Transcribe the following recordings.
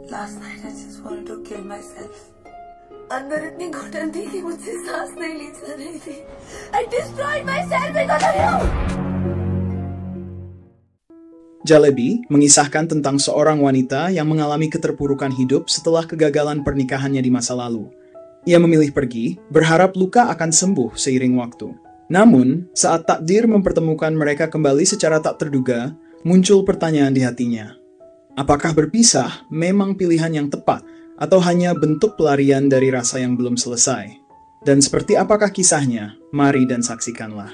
Last night I just wanted to kill myself. अंदर इतनी घुटन थी कि मुझसे सांस नहीं ली जा रही थी. I destroyed myself because of you. Jalebi mengisahkan tentang seorang wanita yang mengalami keterpurukan hidup setelah kegagalan pernikahannya di masa lalu. Ia memilih pergi, berharap luka akan sembuh seiring waktu. Namun, saat takdir mempertemukan mereka kembali secara tak terduga, muncul pertanyaan di hatinya. Apakah berpisah memang pilihan yang tepat, atau hanya bentuk pelarian dari rasa yang belum selesai? Dan seperti apakah kisahnya? Mari dan saksikanlah.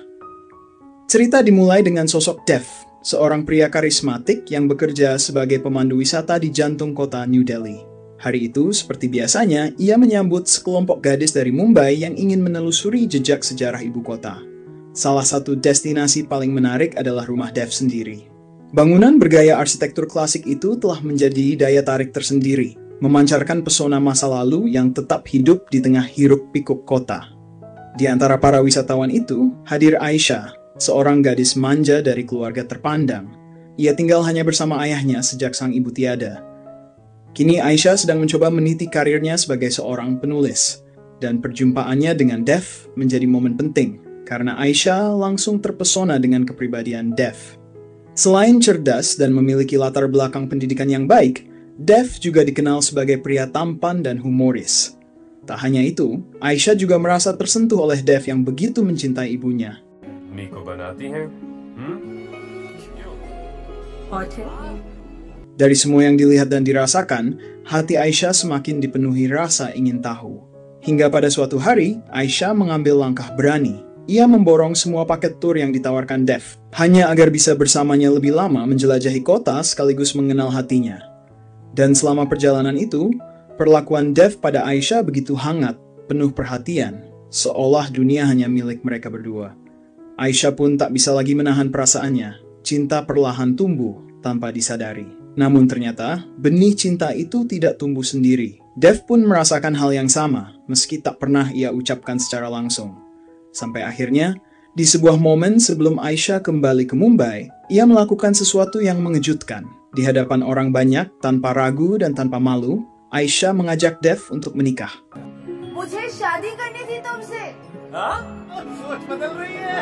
Cerita dimulai dengan sosok Dev, seorang pria karismatik yang bekerja sebagai pemandu wisata di jantung kota New Delhi. Hari itu, seperti biasanya, ia menyambut sekelompok gadis dari Mumbai yang ingin menelusuri jejak sejarah ibu kota. Salah satu destinasi paling menarik adalah rumah Dev sendiri. Bangunan bergaya arsitektur klasik itu telah menjadi daya tarik tersendiri, memancarkan pesona masa lalu yang tetap hidup di tengah hiruk-pikuk kota. Di antara para wisatawan itu, hadir Aisyah, seorang gadis manja dari keluarga terpandang. Ia tinggal hanya bersama ayahnya sejak sang ibu tiada. Kini Aisyah sedang mencoba meniti karirnya sebagai seorang penulis, dan perjumpaannya dengan Dev menjadi momen penting, karena Aisyah langsung terpesona dengan kepribadian Dev. Selain cerdas dan memiliki latar belakang pendidikan yang baik, Dev juga dikenal sebagai pria tampan dan humoris. Tak hanya itu, Aisyah juga merasa tersentuh oleh Dev yang begitu mencintai ibunya. Niko banati hai? Dari semua yang dilihat dan dirasakan, hati Aisyah semakin dipenuhi rasa ingin tahu. Hingga pada suatu hari, Aisyah mengambil langkah berani. Ia memborong semua paket tur yang ditawarkan Dev, hanya agar bisa bersamanya lebih lama menjelajahi kota sekaligus mengenal hatinya. Dan selama perjalanan itu, perlakuan Dev pada Aisyah begitu hangat, penuh perhatian, seolah dunia hanya milik mereka berdua. Aisyah pun tak bisa lagi menahan perasaannya. Cinta perlahan tumbuh tanpa disadari. Namun ternyata, benih cinta itu tidak tumbuh sendiri. Dev pun merasakan hal yang sama, meski tak pernah ia ucapkan secara langsung. Sampai akhirnya, di sebuah momen sebelum Aisyah kembali ke Mumbai, ia melakukan sesuatu yang mengejutkan. Di hadapan orang banyak, tanpa ragu dan tanpa malu, Aisyah mengajak Dev untuk menikah. मुझे शादी करनी थी तुमसे. सोच बदल रही है.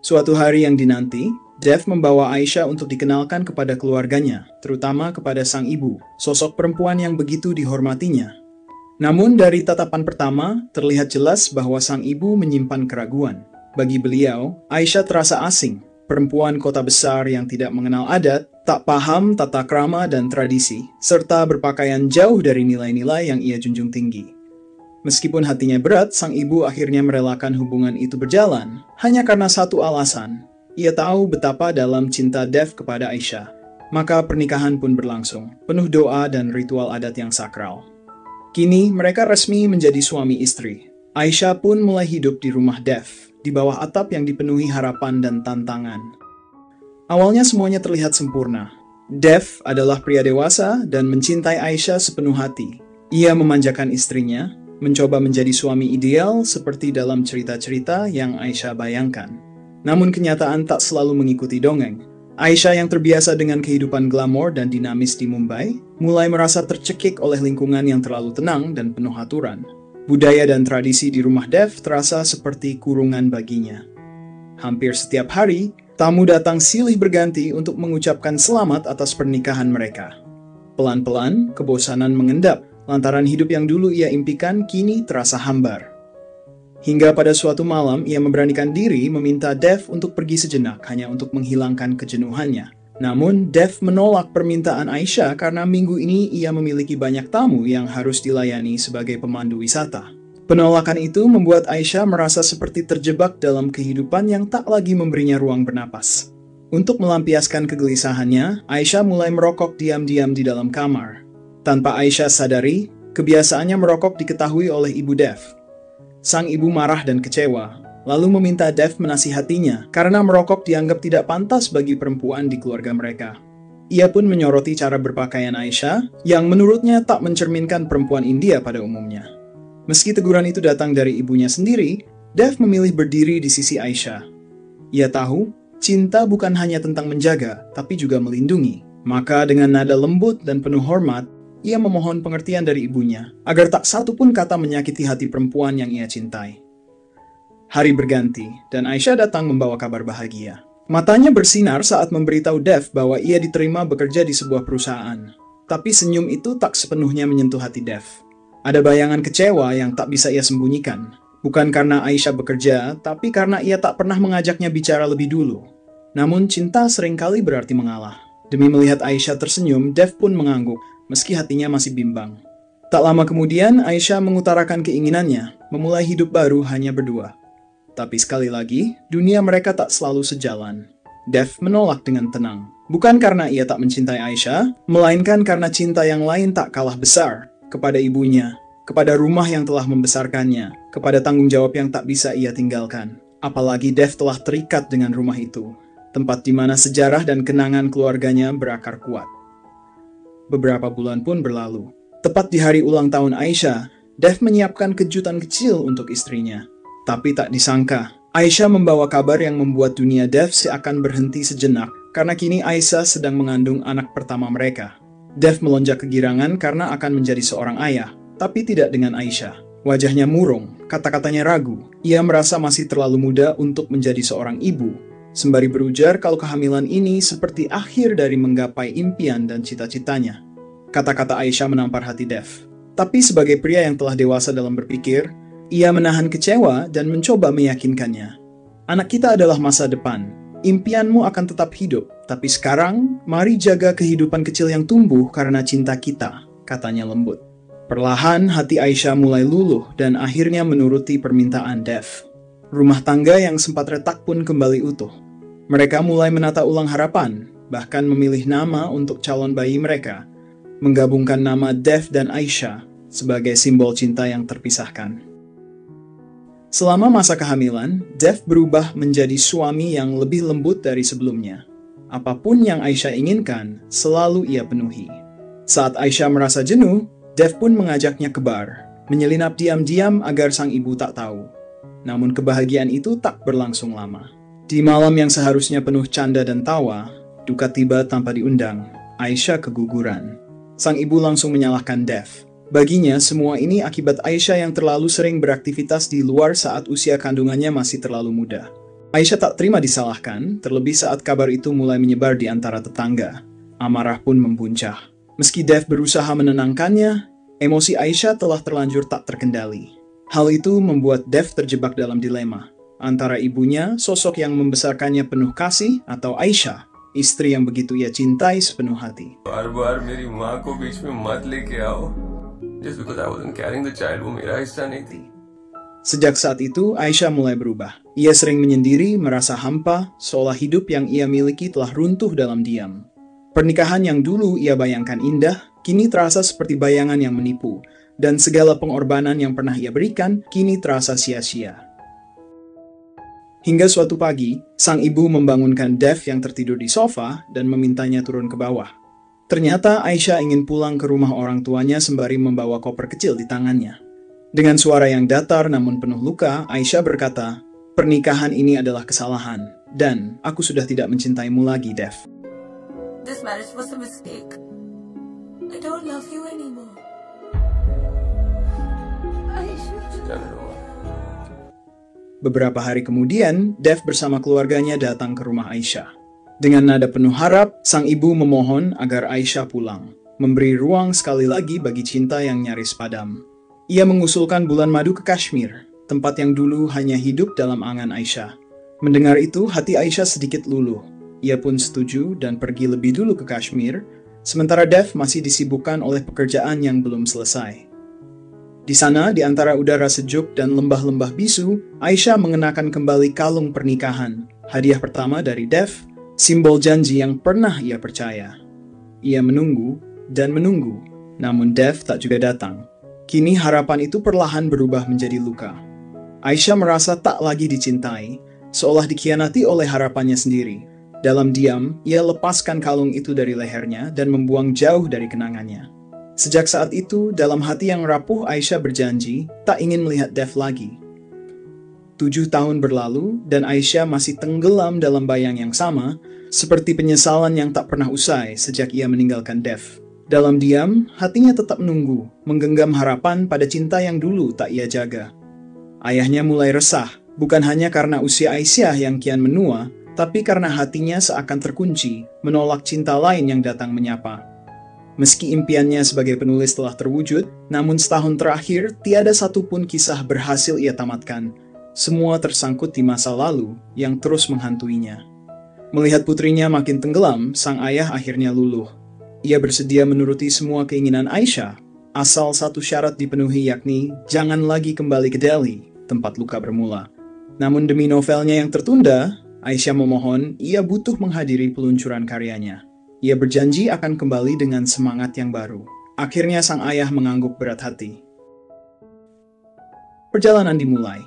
Suatu hari yang dinanti, Dev membawa Aisyah untuk dikenalkan kepada keluarganya, terutama kepada sang ibu, sosok perempuan yang begitu dihormatinya. Namun dari tatapan pertama, terlihat jelas bahwa sang ibu menyimpan keraguan. Bagi beliau, Aisyah terasa asing, perempuan kota besar yang tidak mengenal adat, tak paham tata krama dan tradisi, serta berpakaian jauh dari nilai-nilai yang ia junjung tinggi. Meskipun hatinya berat, sang ibu akhirnya merelakan hubungan itu berjalan, hanya karena satu alasan. Ia tahu betapa dalam cinta Dev kepada Aisyah. Maka pernikahan pun berlangsung, penuh doa dan ritual adat yang sakral. Kini mereka resmi menjadi suami istri. Aisyah pun mulai hidup di rumah Dev, di bawah atap yang dipenuhi harapan dan tantangan. Awalnya semuanya terlihat sempurna. Dev adalah pria dewasa dan mencintai Aisyah sepenuh hati. Ia memanjakan istrinya, mencoba menjadi suami ideal seperti dalam cerita-cerita yang Aisyah bayangkan. Namun kenyataan tak selalu mengikuti dongeng. Aisyah yang terbiasa dengan kehidupan glamor dan dinamis di Mumbai, mulai merasa tercekik oleh lingkungan yang terlalu tenang dan penuh aturan. Budaya dan tradisi di rumah Dev terasa seperti kurungan baginya. Hampir setiap hari, tamu datang silih berganti untuk mengucapkan selamat atas pernikahan mereka. Pelan-pelan, kebosanan mengendap, lantaran hidup yang dulu ia impikan kini terasa hambar. Hingga pada suatu malam, ia memberanikan diri meminta Dev untuk pergi sejenak hanya untuk menghilangkan kejenuhannya. Namun, Dev menolak permintaan Aisyah karena minggu ini ia memiliki banyak tamu yang harus dilayani sebagai pemandu wisata. Penolakan itu membuat Aisyah merasa seperti terjebak dalam kehidupan yang tak lagi memberinya ruang bernapas. Untuk melampiaskan kegelisahannya, Aisyah mulai merokok diam-diam di dalam kamar. Tanpa Aisyah sadari, kebiasaannya merokok diketahui oleh ibu Dev. Sang ibu marah dan kecewa, lalu meminta Dev menasihatinya karena merokok dianggap tidak pantas bagi perempuan di keluarga mereka. Ia pun menyoroti cara berpakaian Aisyah yang menurutnya tak mencerminkan perempuan India pada umumnya. Meski teguran itu datang dari ibunya sendiri, Dev memilih berdiri di sisi Aisyah. Ia tahu, cinta bukan hanya tentang menjaga, tapi juga melindungi. Maka dengan nada lembut dan penuh hormat, ia memohon pengertian dari ibunya, agar tak satu pun kata menyakiti hati perempuan yang ia cintai. Hari berganti, dan Aisyah datang membawa kabar bahagia. Matanya bersinar saat memberitahu Dev bahwa ia diterima bekerja di sebuah perusahaan. Tapi senyum itu tak sepenuhnya menyentuh hati Dev. Ada bayangan kecewa yang tak bisa ia sembunyikan. Bukan karena Aisyah bekerja, tapi karena ia tak pernah mengajaknya bicara lebih dulu. Namun cinta seringkali berarti mengalah. Demi melihat Aisyah tersenyum, Dev pun mengangguk, meski hatinya masih bimbang. Tak lama kemudian, Aisyah mengutarakan keinginannya, memulai hidup baru hanya berdua. Tapi sekali lagi, dunia mereka tak selalu sejalan. Dev menolak dengan tenang. Bukan karena ia tak mencintai Aisyah, melainkan karena cinta yang lain tak kalah besar. Kepada ibunya, kepada rumah yang telah membesarkannya, kepada tanggung jawab yang tak bisa ia tinggalkan. Apalagi Dev telah terikat dengan rumah itu, tempat di mana sejarah dan kenangan keluarganya berakar kuat. Beberapa bulan pun berlalu. Tepat di hari ulang tahun Aisyah, Dev menyiapkan kejutan kecil untuk istrinya. Tapi tak disangka, Aisyah membawa kabar yang membuat dunia Dev seakan berhenti sejenak, karena kini Aisyah sedang mengandung anak pertama mereka. Dev melonjak kegirangan karena akan menjadi seorang ayah, tapi tidak dengan Aisyah. Wajahnya murung, kata-katanya ragu. Ia merasa masih terlalu muda untuk menjadi seorang ibu, sembari berujar kalau kehamilan ini seperti akhir dari menggapai impian dan cita-citanya. Kata-kata Aisyah menampar hati Dev. Tapi sebagai pria yang telah dewasa dalam berpikir, ia menahan kecewa dan mencoba meyakinkannya. Anak kita adalah masa depan. Impianmu akan tetap hidup, tapi sekarang, mari jaga kehidupan kecil yang tumbuh karena cinta kita, katanya lembut. Perlahan, hati Aisyah mulai luluh dan akhirnya menuruti permintaan Dev. Rumah tangga yang sempat retak pun kembali utuh. Mereka mulai menata ulang harapan, bahkan memilih nama untuk calon bayi mereka, menggabungkan nama Dev dan Aisyah sebagai simbol cinta yang terpisahkan. Selama masa kehamilan, Dev berubah menjadi suami yang lebih lembut dari sebelumnya. Apapun yang Aisyah inginkan, selalu ia penuhi. Saat Aisyah merasa jenuh, Dev pun mengajaknya ke bar, menyelinap diam-diam agar sang ibu tak tahu. Namun kebahagiaan itu tak berlangsung lama. Di malam yang seharusnya penuh canda dan tawa, duka tiba tanpa diundang. Aisyah keguguran. Sang ibu langsung menyalahkan Dev. Baginya, semua ini akibat Aisyah yang terlalu sering beraktivitas di luar saat usia kandungannya masih terlalu muda. Aisyah tak terima disalahkan, terlebih saat kabar itu mulai menyebar di antara tetangga. Amarah pun membuncah. Meski Dev berusaha menenangkannya, emosi Aisyah telah terlanjur tak terkendali. Hal itu membuat Dev terjebak dalam dilema. Antara ibunya, sosok yang membesarkannya penuh kasih, atau Aisyah, istri yang begitu ia cintai sepenuh hati. बार-बार मेरी माँ को बीच में मत लेके आओ. Just because I wasn't carrying the child, वो मेरा हिस्सा नहीं थी. Sejak saat itu, Aisyah mulai berubah. Ia sering menyendiri, merasa hampa, seolah hidup yang ia miliki telah runtuh dalam diam. Pernikahan yang dulu ia bayangkan indah, kini terasa seperti bayangan yang menipu, dan segala pengorbanan yang pernah ia berikan, kini terasa sia-sia. Hingga suatu pagi, sang ibu membangunkan Dev yang tertidur di sofa dan memintanya turun ke bawah. Ternyata Aisyah ingin pulang ke rumah orang tuanya sembari membawa koper kecil di tangannya. Dengan suara yang datar namun penuh luka, Aisyah berkata, "Pernikahan ini adalah kesalahan, dan aku sudah tidak mencintaimu lagi, Dev." This marriage was a mistake. I don't love you anymore. Beberapa hari kemudian, Dev bersama keluarganya datang ke rumah Aisyah. Dengan nada penuh harap, sang ibu memohon agar Aisyah pulang, memberi ruang sekali lagi bagi cinta yang nyaris padam. Ia mengusulkan bulan madu ke Kashmir, tempat yang dulu hanya hidup dalam angan Aisyah. Mendengar itu, hati Aisyah sedikit luluh. Ia pun setuju dan pergi lebih dulu ke Kashmir, sementara Dev masih disibukkan oleh pekerjaan yang belum selesai. Di sana, di antara udara sejuk dan lembah-lembah bisu, Aisyah mengenakan kembali kalung pernikahan, hadiah pertama dari Dev, simbol janji yang pernah ia percaya. Ia menunggu dan menunggu, namun Dev tak juga datang. Kini harapan itu perlahan berubah menjadi luka. Aisyah merasa tak lagi dicintai, seolah dikhianati oleh harapannya sendiri. Dalam diam, ia lepaskan kalung itu dari lehernya dan membuang jauh dari kenangannya. Sejak saat itu, dalam hati yang rapuh Aisyah berjanji tak ingin melihat Dev lagi. 7 tahun berlalu dan Aisyah masih tenggelam dalam bayang yang sama, seperti penyesalan yang tak pernah usai sejak ia meninggalkan Dev. Dalam diam, hatinya tetap menunggu, menggenggam harapan pada cinta yang dulu tak ia jaga. Ayahnya mulai resah, bukan hanya karena usia Aisyah yang kian menua, tapi karena hatinya seakan terkunci, menolak cinta lain yang datang menyapa. Meski impiannya sebagai penulis telah terwujud, namun setahun terakhir tiada satupun kisah berhasil ia tamatkan. Semua tersangkut di masa lalu yang terus menghantuinya. Melihat putrinya makin tenggelam, sang ayah akhirnya luluh. Ia bersedia menuruti semua keinginan Aisyah, asal satu syarat dipenuhi, yakni jangan lagi kembali ke Delhi, tempat luka bermula. Namun demi novelnya yang tertunda, Aisyah memohon ia butuh menghadiri peluncuran karyanya. Ia berjanji akan kembali dengan semangat yang baru. Akhirnya sang ayah mengangguk berat hati. Perjalanan dimulai.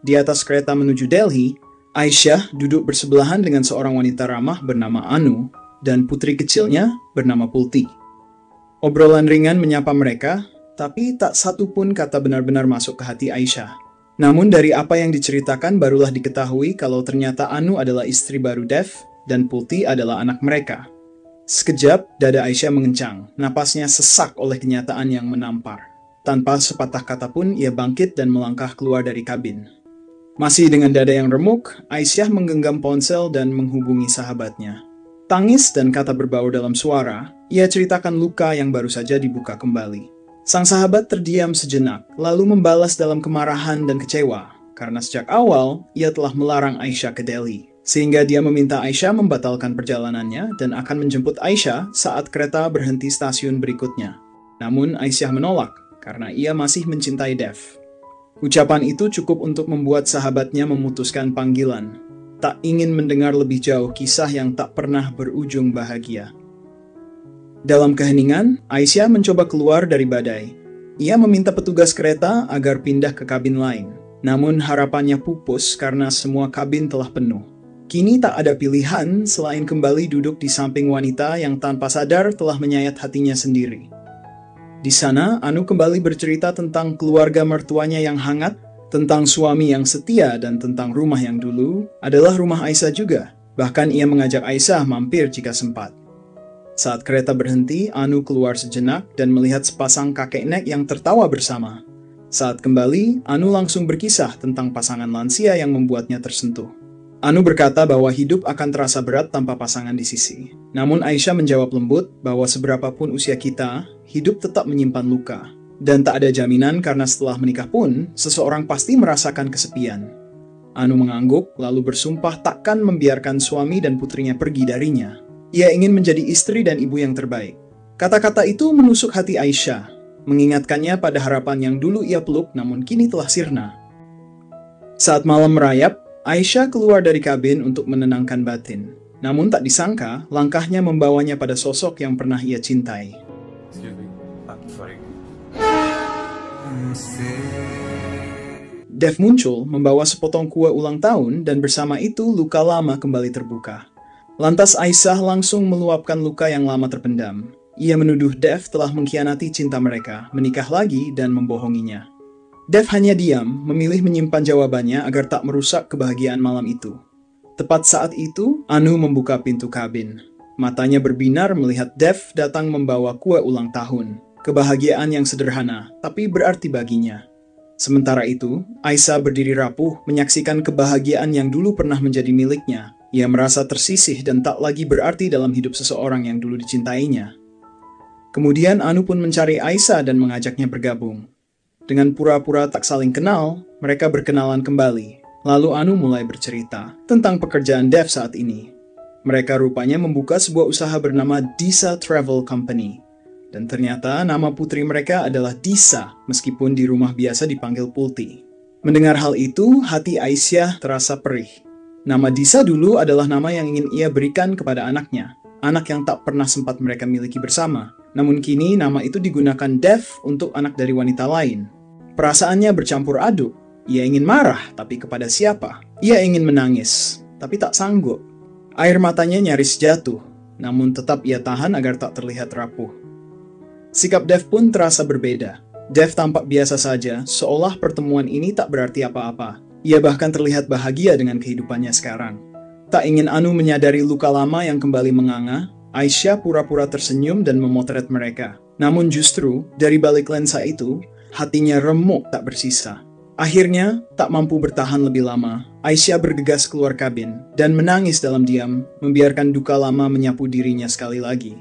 Di atas kereta menuju Delhi, Aisyah duduk bersebelahan dengan seorang wanita ramah bernama Anu dan putri kecilnya bernama Pulti. Obrolan ringan menyapa mereka, tapi tak satu pun kata benar-benar masuk ke hati Aisyah. Namun dari apa yang diceritakan barulah diketahui kalau ternyata Anu adalah istri baru Dev dan Pulti adalah anak mereka. Sekejap, dada Aisyah mengencang, napasnya sesak oleh kenyataan yang menampar. Tanpa sepatah kata pun, ia bangkit dan melangkah keluar dari kabin. Masih dengan dada yang remuk, Aisyah menggenggam ponsel dan menghubungi sahabatnya. Tangis dan kata berbaur dalam suara, ia ceritakan luka yang baru saja dibuka kembali. Sang sahabat terdiam sejenak, lalu membalas dalam kemarahan dan kecewa, karena sejak awal ia telah melarang Aisyah ke Delhi, sehingga dia meminta Aisyah membatalkan perjalanannya dan akan menjemput Aisyah saat kereta berhenti stasiun berikutnya. Namun Aisyah menolak, karena ia masih mencintai Dev. Ucapan itu cukup untuk membuat sahabatnya memutuskan panggilan. Tak ingin mendengar lebih jauh kisah yang tak pernah berujung bahagia. Dalam keheningan, Aisyah mencoba keluar dari badai. Ia meminta petugas kereta agar pindah ke kabin lain. Namun harapannya pupus karena semua kabin telah penuh. Kini tak ada pilihan selain kembali duduk di samping wanita yang tanpa sadar telah menyayat hatinya sendiri. Di sana, Anu kembali bercerita tentang keluarga mertuanya yang hangat, tentang suami yang setia, dan tentang rumah yang dulu adalah rumah Aisyah juga. Bahkan ia mengajak Aisyah mampir jika sempat. Saat kereta berhenti, Anu keluar sejenak dan melihat sepasang kakek nek yang tertawa bersama. Saat kembali, Anu langsung berkisah tentang pasangan lansia yang membuatnya tersentuh. Anu berkata bahwa hidup akan terasa berat tanpa pasangan di sisi. Namun Aisyah menjawab lembut bahwa seberapapun usia kita, hidup tetap menyimpan luka. Dan tak ada jaminan karena setelah menikah pun, seseorang pasti merasakan kesepian. Anu mengangguk, lalu bersumpah takkan membiarkan suami dan putrinya pergi darinya. Ia ingin menjadi istri dan ibu yang terbaik. Kata-kata itu menusuk hati Aisyah, mengingatkannya pada harapan yang dulu ia peluk namun kini telah sirna. Saat malam merayap, Aisyah keluar dari kabin untuk menenangkan batin. Namun tak disangka, langkahnya membawanya pada sosok yang pernah ia cintai. Excuse me. Sorry. Dev muncul membawa sepotong kue ulang tahun dan bersama itu luka lama kembali terbuka. Lantas Aisyah langsung meluapkan luka yang lama terpendam. Ia menuduh Dev telah mengkhianati cinta mereka, menikah lagi dan membohonginya. Dev hanya diam, memilih menyimpan jawabannya agar tak merusak kebahagiaan malam itu. Tepat saat itu, Anu membuka pintu kabin. Matanya berbinar melihat Dev datang membawa kue ulang tahun. Kebahagiaan yang sederhana, tapi berarti baginya. Sementara itu, Aisyah berdiri rapuh menyaksikan kebahagiaan yang dulu pernah menjadi miliknya. Ia merasa tersisih dan tak lagi berarti dalam hidup seseorang yang dulu dicintainya. Kemudian Anu pun mencari Aisyah dan mengajaknya bergabung. Dengan pura-pura tak saling kenal, mereka berkenalan kembali. Lalu Anu mulai bercerita tentang pekerjaan Dev saat ini. Mereka rupanya membuka sebuah usaha bernama Disa Travel Company. Dan ternyata nama putri mereka adalah Disa, meskipun di rumah biasa dipanggil Pulti. Mendengar hal itu, hati Aisyah terasa perih. Nama Disa dulu adalah nama yang ingin ia berikan kepada anaknya, anak yang tak pernah sempat mereka miliki bersama. Namun kini nama itu digunakan Dev untuk anak dari wanita lain. Perasaannya bercampur aduk. Ia ingin marah, tapi kepada siapa? Ia ingin menangis, tapi tak sanggup. Air matanya nyaris jatuh, namun tetap ia tahan agar tak terlihat rapuh. Sikap Dev pun terasa berbeda. Dev tampak biasa saja, seolah pertemuan ini tak berarti apa-apa. Ia bahkan terlihat bahagia dengan kehidupannya sekarang. Tak ingin Anu menyadari luka lama yang kembali menganga, Aisyah pura-pura tersenyum dan memotret mereka. Namun justru, dari balik lensa itu, hatinya remuk tak bersisa. Akhirnya, tak mampu bertahan lebih lama, Aisyah bergegas keluar kabin dan menangis dalam diam, membiarkan duka lama menyapu dirinya sekali lagi.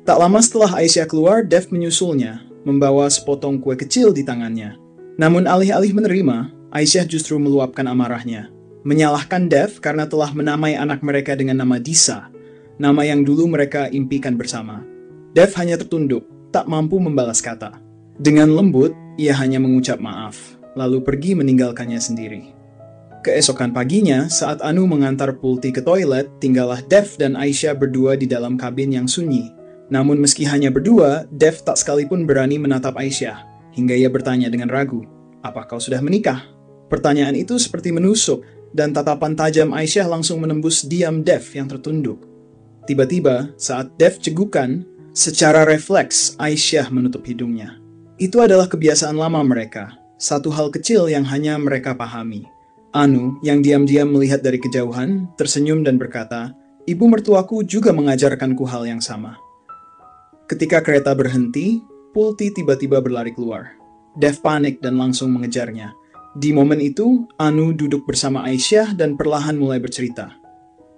Tak lama setelah Aisyah keluar, Dev menyusulnya, membawa sepotong kue kecil di tangannya. Namun alih-alih menerima, Aisyah justru meluapkan amarahnya. Menyalahkan Dev karena telah menamai anak mereka dengan nama Disa, nama yang dulu mereka impikan bersama. Dev hanya tertunduk, tak mampu membalas kata. Dengan lembut, ia hanya mengucap maaf, lalu pergi meninggalkannya sendiri. Keesokan paginya, saat Anu mengantar Pulti ke toilet, tinggallah Dev dan Aisyah berdua di dalam kabin yang sunyi. Namun meski hanya berdua, Dev tak sekalipun berani menatap Aisyah, hingga ia bertanya dengan ragu, "Apa kau sudah menikah?" Pertanyaan itu seperti menusuk, dan tatapan tajam Aisyah langsung menembus diam Dev yang tertunduk. Tiba-tiba, saat Dev cegukan, secara refleks Aisyah menutup hidungnya. Itu adalah kebiasaan lama mereka, satu hal kecil yang hanya mereka pahami. Anu, yang diam-diam melihat dari kejauhan, tersenyum dan berkata, "Ibu mertuaku juga mengajarkanku hal yang sama." Ketika kereta berhenti, Pulti tiba-tiba berlari keluar. Dev panik dan langsung mengejarnya. Di momen itu, Anu duduk bersama Aisyah dan perlahan mulai bercerita.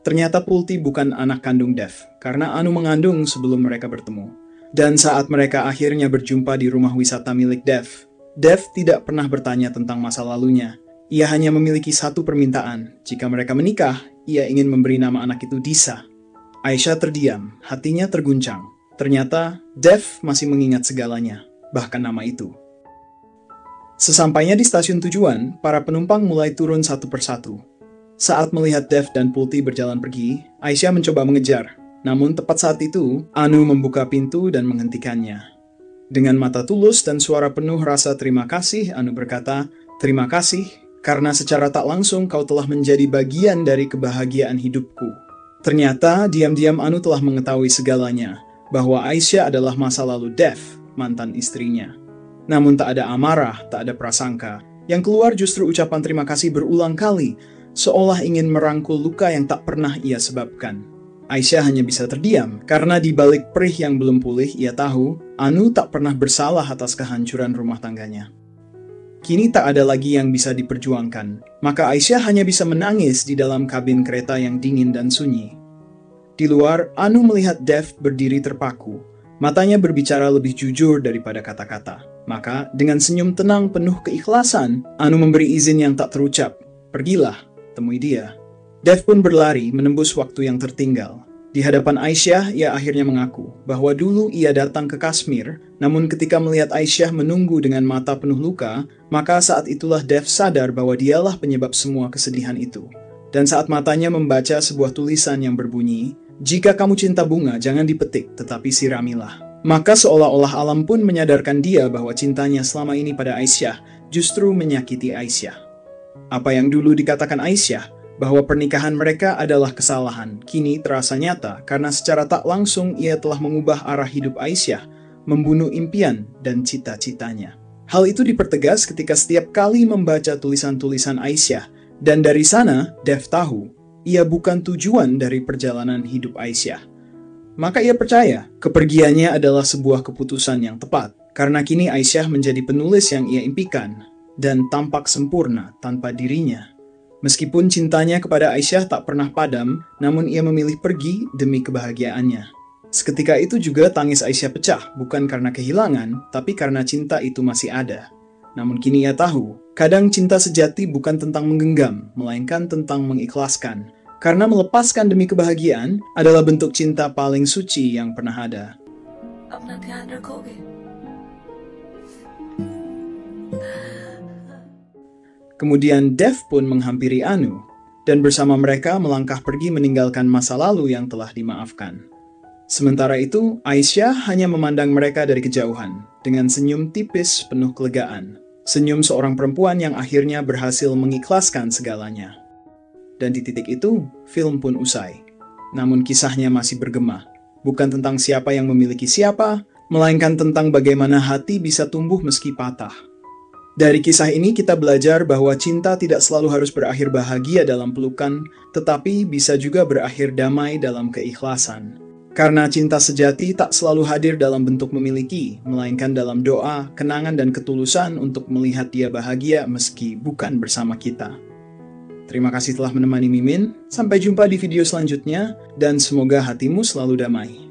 Ternyata Pulti bukan anak kandung Dev, karena Anu mengandung sebelum mereka bertemu. Dan saat mereka akhirnya berjumpa di rumah wisata milik Dev, Dev tidak pernah bertanya tentang masa lalunya. Ia hanya memiliki satu permintaan, jika mereka menikah, ia ingin memberi nama anak itu Disa. Aisyah terdiam, hatinya terguncang. Ternyata, Dev masih mengingat segalanya, bahkan nama itu. Sesampainya di stasiun tujuan, para penumpang mulai turun satu persatu. Saat melihat Dev dan Pulti berjalan pergi, Aisyah mencoba mengejar. Namun tepat saat itu, Anu membuka pintu dan menghentikannya. Dengan mata tulus dan suara penuh rasa terima kasih, Anu berkata, "Terima kasih, karena secara tak langsung kau telah menjadi bagian dari kebahagiaan hidupku." Ternyata, diam-diam Anu telah mengetahui segalanya, bahwa Aisyah adalah masa lalu Dev, mantan istrinya. Namun tak ada amarah, tak ada prasangka. Yang keluar justru ucapan terima kasih berulang kali, seolah ingin merangkul luka yang tak pernah ia sebabkan. Aisyah hanya bisa terdiam, karena di balik perih yang belum pulih, ia tahu Anu tak pernah bersalah atas kehancuran rumah tangganya. Kini tak ada lagi yang bisa diperjuangkan, maka Aisyah hanya bisa menangis di dalam kabin kereta yang dingin dan sunyi. Di luar, Anu melihat Dev berdiri terpaku. Matanya berbicara lebih jujur daripada kata-kata. Maka, dengan senyum tenang penuh keikhlasan, Anu memberi izin yang tak terucap. "Pergilah, temui dia." Dev pun berlari menembus waktu yang tertinggal. Di hadapan Aisyah, ia akhirnya mengaku bahwa dulu ia datang ke Kashmir, namun ketika melihat Aisyah menunggu dengan mata penuh luka, maka saat itulah Dev sadar bahwa dialah penyebab semua kesedihan itu. Dan saat matanya membaca sebuah tulisan yang berbunyi, "Jika kamu cinta bunga, jangan dipetik, tetapi siramilah." Maka seolah-olah alam pun menyadarkan dia bahwa cintanya selama ini pada Aisyah justru menyakiti Aisyah. Apa yang dulu dikatakan Aisyah, bahwa pernikahan mereka adalah kesalahan, kini terasa nyata karena secara tak langsung ia telah mengubah arah hidup Aisyah, membunuh impian dan cita-citanya. Hal itu dipertegas ketika setiap kali membaca tulisan-tulisan Aisyah, dan dari sana Dev tahu ia bukan tujuan dari perjalanan hidup Aisyah. Maka ia percaya kepergiannya adalah sebuah keputusan yang tepat, karena kini Aisyah menjadi penulis yang ia impikan dan tampak sempurna tanpa dirinya. Meskipun cintanya kepada Aisyah tak pernah padam, namun ia memilih pergi demi kebahagiaannya. Seketika itu juga tangis Aisyah pecah, bukan karena kehilangan, tapi karena cinta itu masih ada. Namun kini ia tahu, kadang cinta sejati bukan tentang menggenggam, melainkan tentang mengikhlaskan. Karena melepaskan demi kebahagiaan adalah bentuk cinta paling suci yang pernah ada. अपना ध्यान रखोगे? Kemudian Dev pun menghampiri Anu, dan bersama mereka melangkah pergi meninggalkan masa lalu yang telah dimaafkan. Sementara itu, Aisyah hanya memandang mereka dari kejauhan, dengan senyum tipis penuh kelegaan. Senyum seorang perempuan yang akhirnya berhasil mengikhlaskan segalanya. Dan di titik itu, film pun usai. Namun kisahnya masih bergema. Bukan tentang siapa yang memiliki siapa, melainkan tentang bagaimana hati bisa tumbuh meski patah. Dari kisah ini kita belajar bahwa cinta tidak selalu harus berakhir bahagia dalam pelukan, tetapi bisa juga berakhir damai dalam keikhlasan. Karena cinta sejati tak selalu hadir dalam bentuk memiliki, melainkan dalam doa, kenangan dan ketulusan untuk melihat dia bahagia meski bukan bersama kita. Terima kasih telah menemani Mimin, sampai jumpa di video selanjutnya, dan semoga hatimu selalu damai.